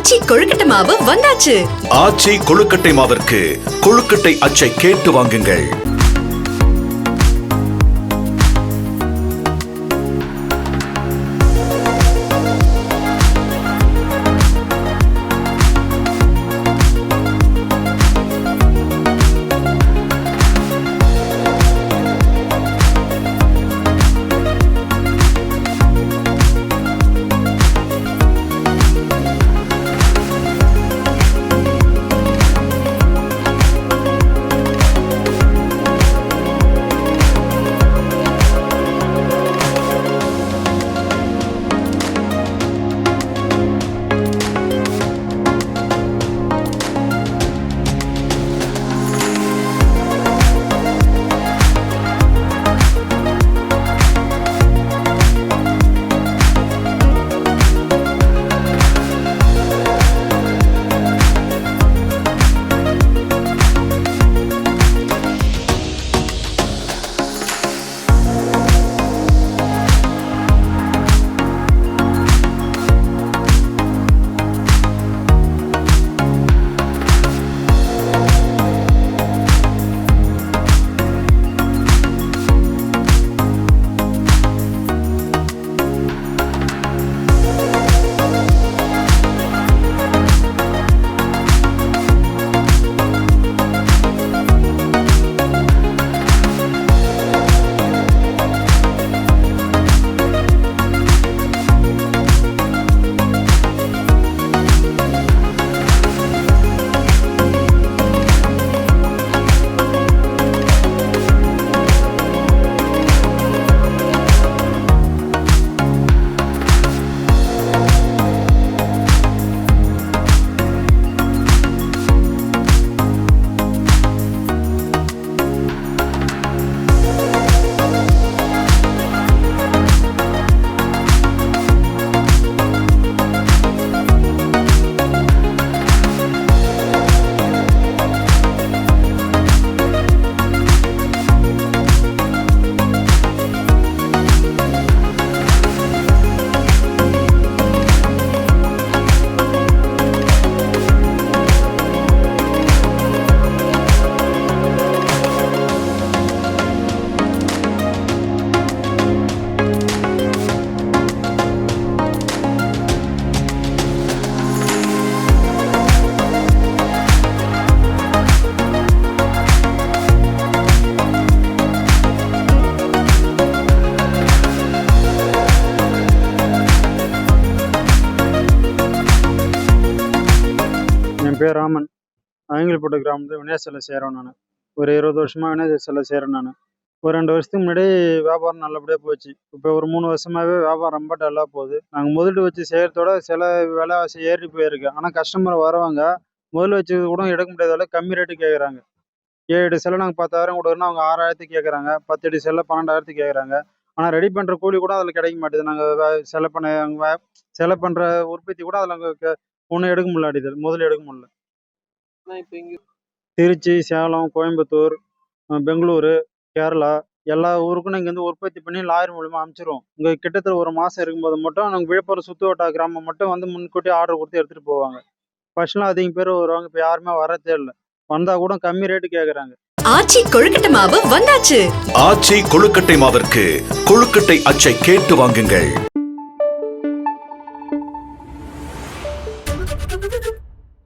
ஆச்சி கொழுக்கட்டை மாவு வந்தாச்சு. ஆச்சி கொழுக்கட்டை மாவிற்கு கொழுக்கட்டை அச்சை கேட்டு வாங்குங்கள். என் பேர் ராமன். ஆங்கிலப்பட்டு கிராமத்தில் விநாயகர் செய்கிறேன் நான். ஒரு 20 வருஷமாக விநாயகர் செய்கிறேன் நான். ஒரு 2 வருஷத்துக்கு முன்னாடி வியாபாரம் நல்லபடியாக போச்சு. இப்போ ஒரு 3 வருஷமாகவே வியாபாரம் ரொம்ப டல்லாக போகுது. நாங்கள் முதலீடு வச்சு செய்கிறதோட சில விலைவாசி ஏறி போயிருக்கு. ஆனால் கஸ்டமர் வரவங்க முதல்ல வச்சது கூட எடுக்க முடியாத அளவுக்கு கம்மி ரேட்டு கேட்குறாங்க. 7 அடி செல்லை நாங்கள் 10,000 கொடுக்குறோன்னா அவங்க 6,000 கேட்குறாங்க. 10 அடி செல்லை 12,000 கேட்குறாங்க. ஆனால் ரெடி பண்ணுற கூலி கூட அதில் கிடைக்க மாட்டேது. நாங்கள் செலை பண்ணுற உற்பத்தி கூட அதில் நாங்கள் ஒன்றும் எடுக்க முடியல, முதல்ல எடுக்க முடியல. இப்போ இங்கே திருச்சி, சேலம், கோயம்புத்தூர், பெங்களூரு, கேரளா எல்லா ஊருக்கும் நாங்கள் இங்கேருந்து உற்பத்தி பண்ணி லாரி மூலிமா அனுப்பிச்சிடுவோம். இங்கே கிட்டத்தட்ட ஒரு மாதம் இருக்கும்போது மட்டும் நாங்கள் விழுப்புரம் சுற்றுவட்டார கிராமம் மட்டும் வந்து முன்கூட்டி ஆர்டர் கொடுத்து எடுத்துகிட்டு போவாங்க. ஃபர்ஸ்ட்லாம் அதிகம் பேர் வருவாங்க, இப்போ யாருமே வரதே இல்லை. வந்தால் கூட கம்மி ரேட்டு கேட்குறாங்க. ஆச்சி கொழுக்கட்டை மாவு வந்தாச்சு. ஆச்சி கொழுக்கட்டை மாவிற்கு கொழுக்கட்டை அச்சை கேட்டு வாங்குங்கள்.